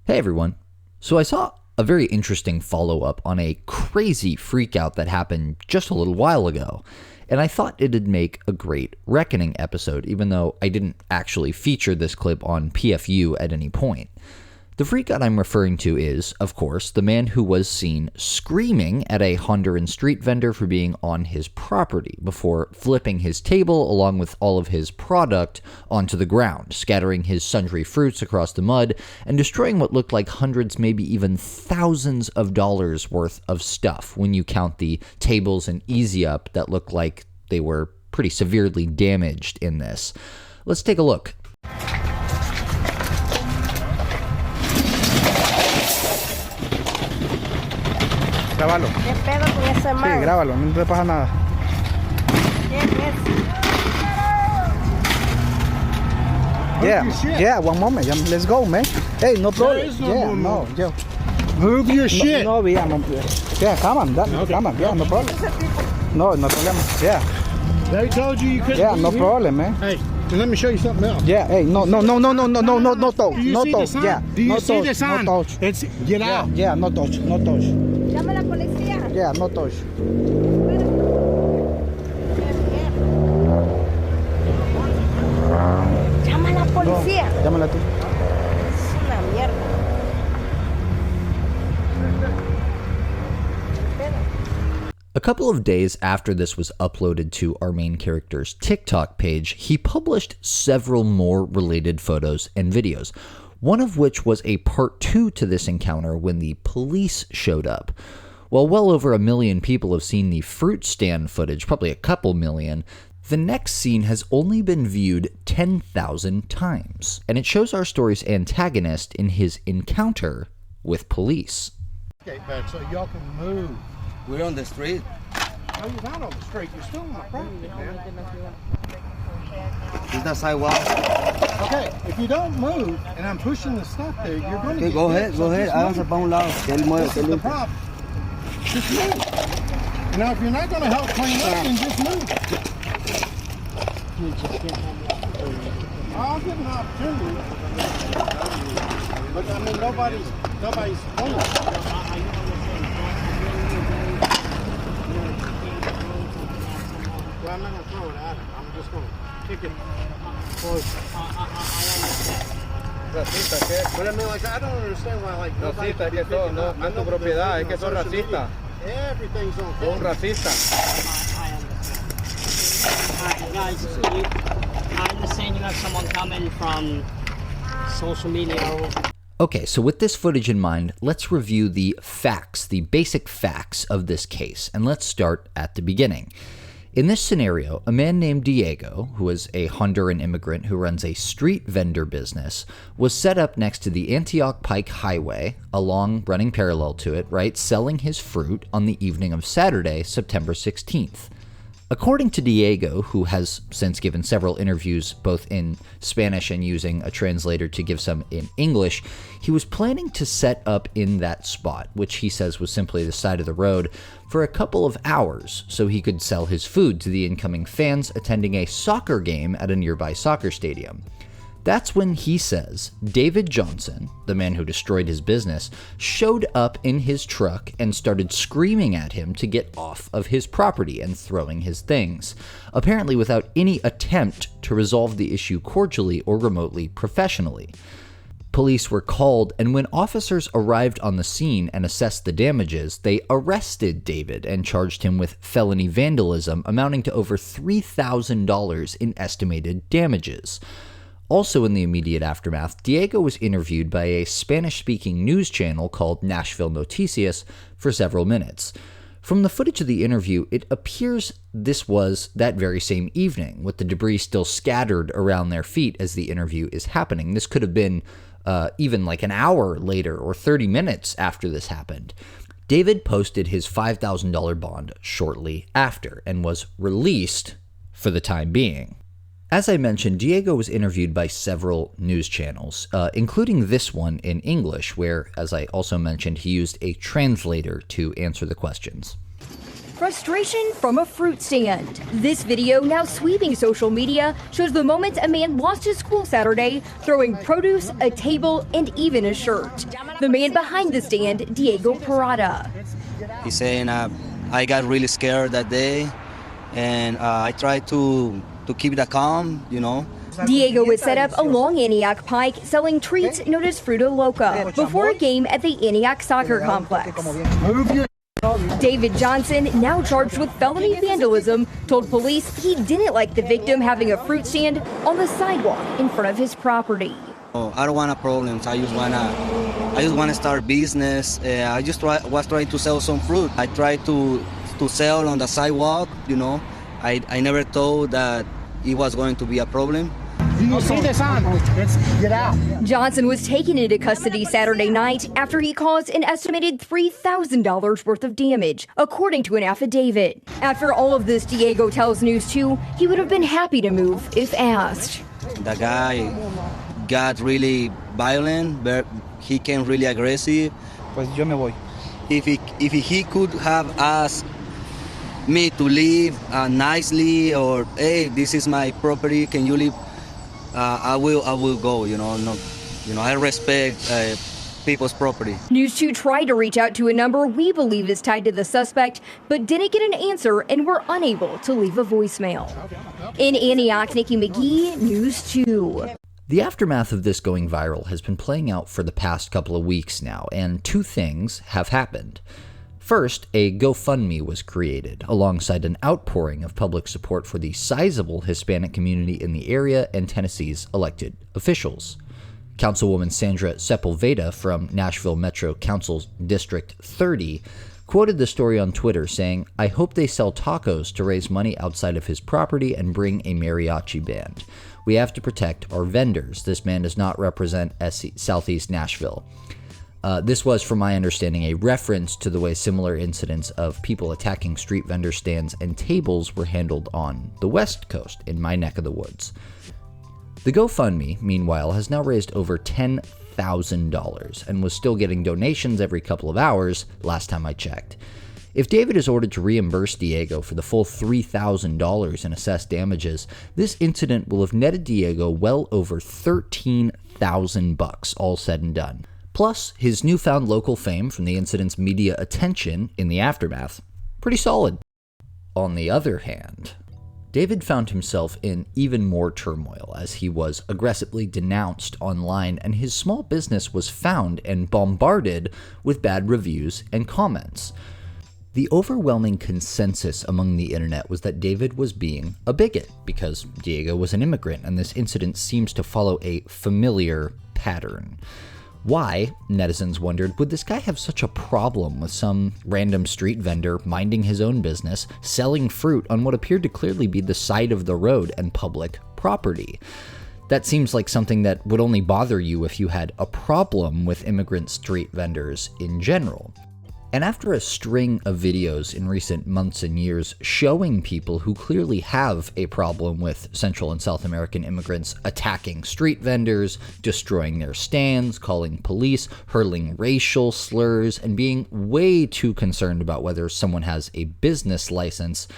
Hey everyone. So I saw a very interesting follow-up on a crazy freakout that happened just a little while ago, and I thought it'd make a great Reckoning episode, even though I didn't actually feature this clip on PFU at any point. The freakout I'm referring to is, of course, the man who was seen screaming at a Honduran street vendor for being on his property before flipping his table along with all of his product onto the ground, scattering his sundry fruits across the mud, and destroying what looked like hundreds, maybe even thousands of dollars worth of stuff when you count the tables and Easy Up that looked like they were pretty severely damaged in this. Let's take a look. Grábalo. ¿Qué pedo con ese man? Sí, grábalo, no te pasa nada. ¿Quién es? Yeah, one moment. Let's go, man. Hey, no problem. There is no more. Yo. Move your shit. No, yeah, come on, come on. Yeah, no problem. No problem. Yeah. They told you couldn't. Yeah, be no here? problem, man. Hey, let me show you something else. Yeah, hey, no touch. Do you No see the touch. sign? Yeah. Do you No see touch. the sign? No touch. It's get out. Yeah, no touch. Llama a la policía. Yeah, no touch. Llama a la policía. Llámala tú. Es una mierda. ¿Qué pedo? A couple of days after this was uploaded to our main character's TikTok page, he published several more related photos and videos, one of which was a part 2 to this encounter when the police showed up. While well over 1 million people have seen the fruit stand footage, probably a couple million, the next scene has only been viewed 10,000 times, and it shows our story's antagonist in his encounter with police. Okay, back so y'all can move. We're on the street. No, you're not on the street. You're still on my property, man. Is that sidewalk? Okay, if you don't move and I'm pushing the stuff there, you're going to Okay, get go hit, ahead, so go ahead. just Háganse move. para un lado. Que él mueve, This que is él the limpie. problem. Just move. Now, if you're not going to help clean up, then just move. I'll give an opportunity. But I mean, nobody's clean. Well, I'm not going to throw it at him. I'm just going to kick it close. Racista, ¿qué? But I mean, like, I don't understand why, like, nobody Racista, can es be que todo, picking no, up. no I es tu know that they're propiedad, putting es que on sos social racista. media. Everything's on Un camera. racista. Guys, I understand you have someone coming from social media. Okay, so with this footage in mind, let's review the facts, the basic facts of this case, and let's start at the beginning. In this scenario, a man named Diego, who is a Honduran immigrant who runs a street vendor business, was set up next to the Antioch Pike Highway, along running parallel to it, right, selling his fruit on the evening of Saturday, September 16th. According to Diego, who has since given several interviews both in Spanish and using a translator to give some in English, he was planning to set up in that spot, which he says was simply the side of the road, for a couple of hours so he could sell his food to the incoming fans attending a soccer game at a nearby soccer stadium. That's when he says David Johnson, the man who destroyed his business, showed up in his truck and started screaming at him to get off of his property and throwing his things, apparently without any attempt to resolve the issue cordially or remotely professionally. Police were called, and when officers arrived on the scene and assessed the damages, they arrested David and charged him with felony vandalism amounting to over $3,000 in estimated damages. Also in the immediate aftermath, Diego was interviewed by a Spanish-speaking news channel called Nashville Noticias for several minutes. From the footage of the interview, it appears this was that very same evening, with the debris still scattered around their feet as the interview is happening. This could have been even like an hour later or 30 minutes after this happened. David posted his $5,000 bond shortly after and was released for the time being. As I mentioned, Diego was interviewed by several news channels, including this one in English, where, as I also mentioned, he used a translator to answer the questions. frustration from a fruit stand. This video, now sweeping social media, shows the moment a man lost his cool Saturday, throwing produce, a table, and even a shirt. The man behind the stand, Diego Parada. He's saying, I got really scared that day, and I tried to keep the calm, you know. Diego was set up along Antioch Pike selling treats known as Fruta Loca before a game at the Antioch Soccer Complex. David Johnson, now charged with felony vandalism, told police he didn't like the victim having a fruit stand on the sidewalk in front of his property. Oh, I don't want problems. I just wanna start business. I just was trying to sell some fruit. I tried to sell on the sidewalk, you know. I never thought that it was going to be a problem. You see this on? Let's get out. Johnson was taken into custody Saturday night after he caused an estimated $3,000 worth of damage, according to an affidavit. After all of this, Diego tells News 2 he would have been happy to move if asked. The guy got really violent, but he came really aggressive. Pues yo me voy. If he could have asked me to leave nicely, or hey, this is my property, can you leave? I will go. You know, no, you know, I respect people's property. News 2 tried to reach out to a number we believe is tied to the suspect, but didn't get an answer and were unable to leave a voicemail. In Antioch, Nikki McGee, News 2. The aftermath of this going viral has been playing out for the past couple of weeks now, and two things have happened. First, a GoFundMe was created, alongside an outpouring of public support for the sizable Hispanic community in the area and Tennessee's elected officials. Councilwoman Sandra Sepulveda from Nashville Metro Council's District 30 quoted the story on Twitter saying, "I hope they sell tacos to raise money outside of his property and bring a mariachi band. We have to protect our vendors. This man does not represent Southeast Nashville." This was, from my understanding, a reference to the way similar incidents of people attacking street vendor stands and tables were handled on the West Coast, in my neck of the woods. The GoFundMe, meanwhile, has now raised over $10,000 and was still getting donations every couple of hours last time I checked. If David is ordered to reimburse Diego for the full $3,000 in assessed damages, this incident will have netted Diego well over $13,000, all said and done. Plus, his newfound local fame from the incident's media attention in the aftermath. Pretty solid. On the other hand, David found himself in even more turmoil as he was aggressively denounced online, and his small business was found and bombarded with bad reviews and comments. The overwhelming consensus among the internet was that David was being a bigot because Diego was an immigrant, and this incident seems to follow a familiar pattern. Why, netizens wondered, would this guy have such a problem with some random street vendor minding his own business, selling fruit on what appeared to clearly be the side of the road and public property? That seems like something that would only bother you if you had a problem with immigrant street vendors in general. And after a string of videos in recent months and years showing people who clearly have a problem with Central and South American immigrants attacking street vendors, destroying their stands, calling police, hurling racial slurs, and being way too concerned about whether someone has a business license,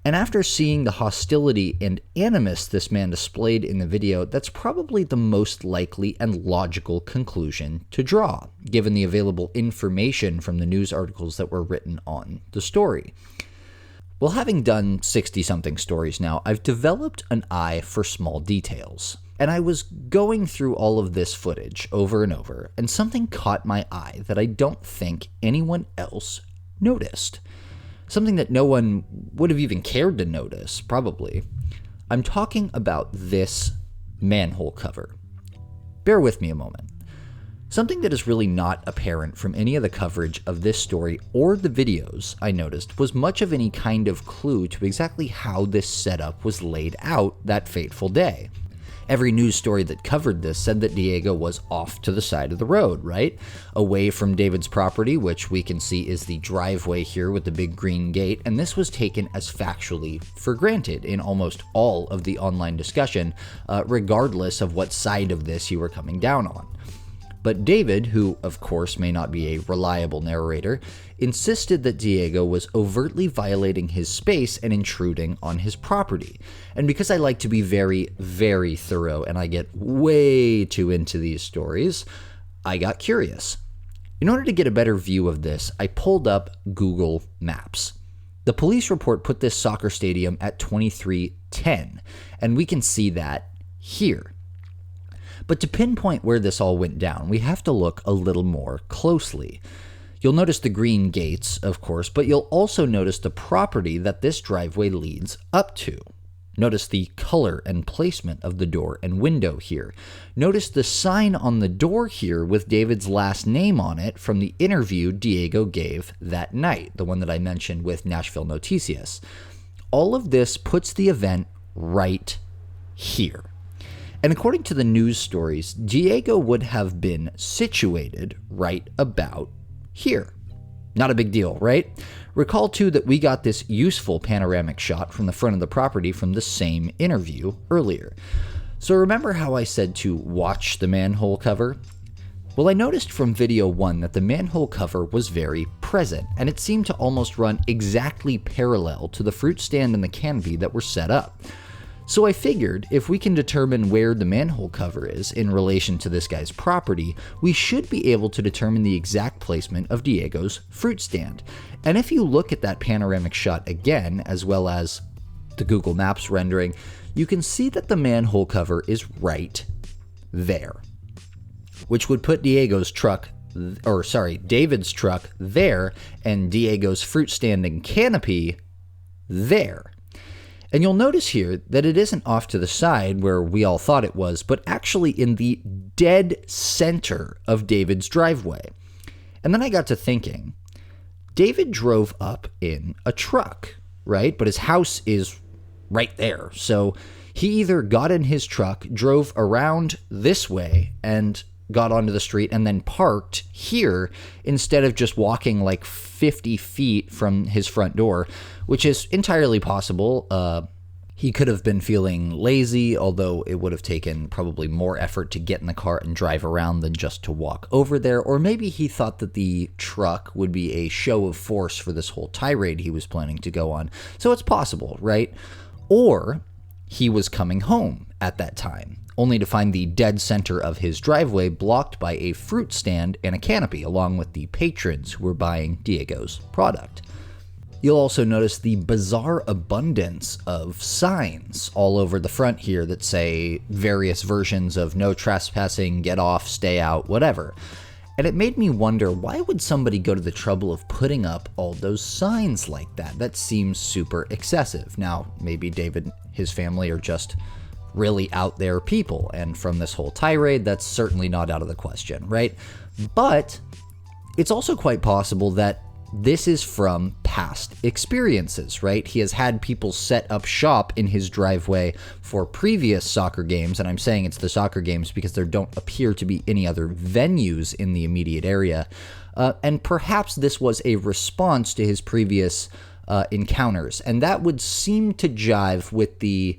and after seeing the hostility and animus this man displayed in the video, that's probably the most likely and logical conclusion to draw, given the available information from the news articles that were written on the story. Well, having done 60-something stories now, I've developed an eye for small details. And I was going through all of this footage over and over, and something caught my eye that I don't think anyone else noticed. Something that no one would have even cared to notice, probably. I'm talking about this manhole cover. Bear with me a moment. Something that is really not apparent from any of the coverage of this story or the videos I noticed was much of any kind of clue to exactly how this setup was laid out that fateful day. Every news story that covered this said that Diego was off to the side of the road, right? Away from David's property, which we can see is the driveway here with the big green gate, and this was taken as factually for granted in almost all of the online discussion, regardless of what side of this you were coming down on. But David, who of course may not be a reliable narrator, insisted that Diego was overtly violating his space and intruding on his property. And because I like to be very, very thorough and I get way too into these stories, I got curious. In order to get a better view of this, I pulled up Google Maps. The police report put this soccer stadium at 2310, and we can see that here. But to pinpoint where this all went down, we have to look a little more closely. You'll notice the green gates, of course, but you'll also notice the property that this driveway leads up to. Notice the color and placement of the door and window here. Notice the sign on the door here with David's last name on it from the interview Diego gave that night, the one that I mentioned with Nashville Noticias. All of this puts the event right here. And according to the news stories, Diego would have been situated right about here. Not a big deal, right? Recall too that we got this useful panoramic shot from the front of the property from the same interview earlier. So remember how I said to watch the manhole cover? Well, I noticed from video 1 that the manhole cover was very present, and it seemed to almost run exactly parallel to the fruit stand and the canopy that were set up. So I figured if we can determine where the manhole cover is in relation to this guy's property, we should be able to determine the exact placement of Diego's fruit stand. And if you look at that panoramic shot again, as well as the Google Maps rendering, you can see that the manhole cover is right there, which would put David's truck there and Diego's fruit stand and canopy there. And you'll notice here that it isn't off to the side where we all thought it was, but actually in the dead center of David's driveway. And then I got to thinking, David drove up in a truck, right? But his house is right there. So he either got in his truck, drove around this way, and got onto the street and then parked here instead of just walking like 50 feet from his front door, which is entirely possible. He could have been feeling lazy, although it would have taken probably more effort to get in the car and drive around than just to walk over there. Or maybe he thought that the truck would be a show of force for this whole tirade he was planning to go on. So it's possible, right? Or he was coming home at that time, only to find the dead center of his driveway blocked by a fruit stand and a canopy, along with the patrons who were buying Diego's product. You'll also notice the bizarre abundance of signs all over the front here that say various versions of no trespassing, get off, stay out, whatever. And it made me wonder, why would somebody go to the trouble of putting up all those signs like that? That seems super excessive. Now, maybe David and his family are just really out there people, and from this whole tirade, that's certainly not out of the question, right? But it's also quite possible that this is from past experiences, right? He has had people set up shop in his driveway for previous soccer games, and I'm saying it's the soccer games because there don't appear to be any other venues in the immediate area. And perhaps this was a response to his previous encounters, and that would seem to jive with the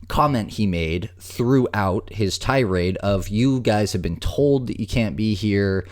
comment he made throughout his tirade of, you guys have been told that you can't be here,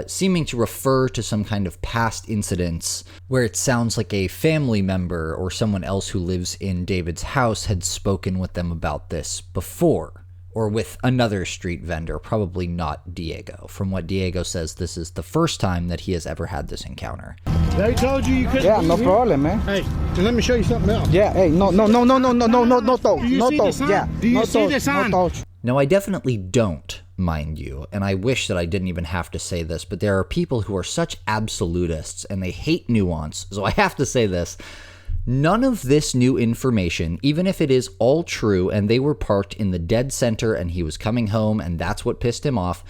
seeming to refer to some kind of past incidents where it sounds like a family member or someone else who lives in David's house had spoken with them about this before, or with another street vendor, probably not Diego. From what Diego says, this is the first time that he has ever had this encounter. They told you couldn't. Yeah, no problem, man. Hey, let me show you something else. Yeah, hey, no touch. Do you No see the touch. sign? Yeah, Do you no see the touch. sign? No touch. Now, I definitely don't, mind you, and I wish that I didn't even have to say this, but there are people who are such absolutists and they hate nuance, so I have to say this. None of this new information, even if it is all true and they were parked in the dead center and he was coming home and that's what pissed him off,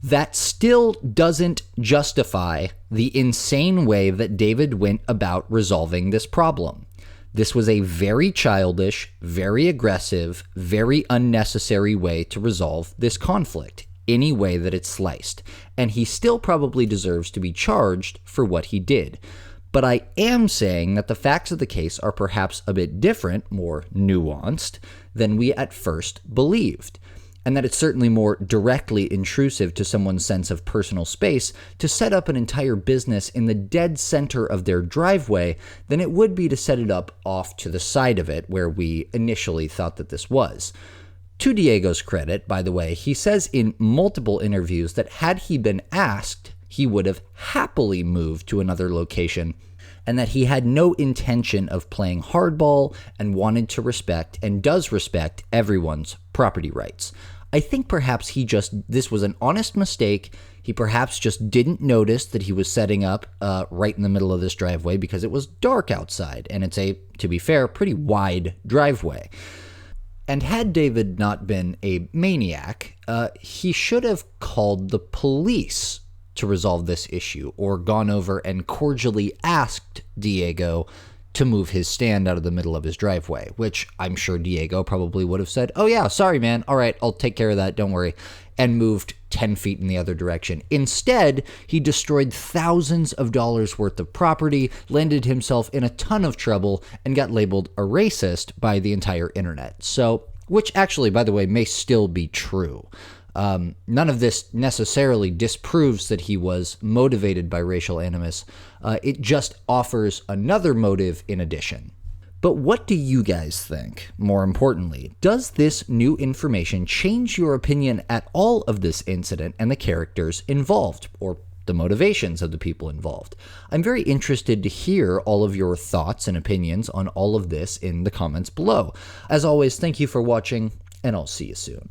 that still doesn't justify the insane way that David went about resolving this problem. This was a very childish, very aggressive, very unnecessary way to resolve this conflict, any way that it's sliced, and he still probably deserves to be charged for what he did. But I am saying that the facts of the case are perhaps a bit different, more nuanced, than we at first believed. and that it's certainly more directly intrusive to someone's sense of personal space to set up an entire business in the dead center of their driveway than it would be to set it up off to the side of it, where we initially thought that this was. To Diego's credit, by the way, he says in multiple interviews that had he been asked, he would have happily moved to another location, and that he had no intention of playing hardball and wanted to respect and does respect everyone's property rights. I think perhaps this was an honest mistake. He perhaps just didn't notice that he was setting up right in the middle of this driveway because it was dark outside, and it's to be fair, pretty wide driveway. And had David not been a maniac, he should have called the police to resolve this issue, or gone over and cordially asked Diego to move his stand out of the middle of his driveway, which I'm sure Diego probably would have said, "Oh yeah, sorry man, all right, I'll take care of that, don't worry," and moved 10 feet in the other direction. Instead, he destroyed thousands of dollars worth of property, landed himself in a ton of trouble, and got labeled a racist by the entire internet. So, which actually, by the way, may still be true. None of this necessarily disproves that he was motivated by racial animus. It just offers another motive in addition. But what do you guys think? More importantly, does this new information change your opinion at all of this incident and the characters involved, or the motivations of the people involved? I'm very interested to hear all of your thoughts and opinions on all of this in the comments below. As always, thank you for watching, and I'll see you soon.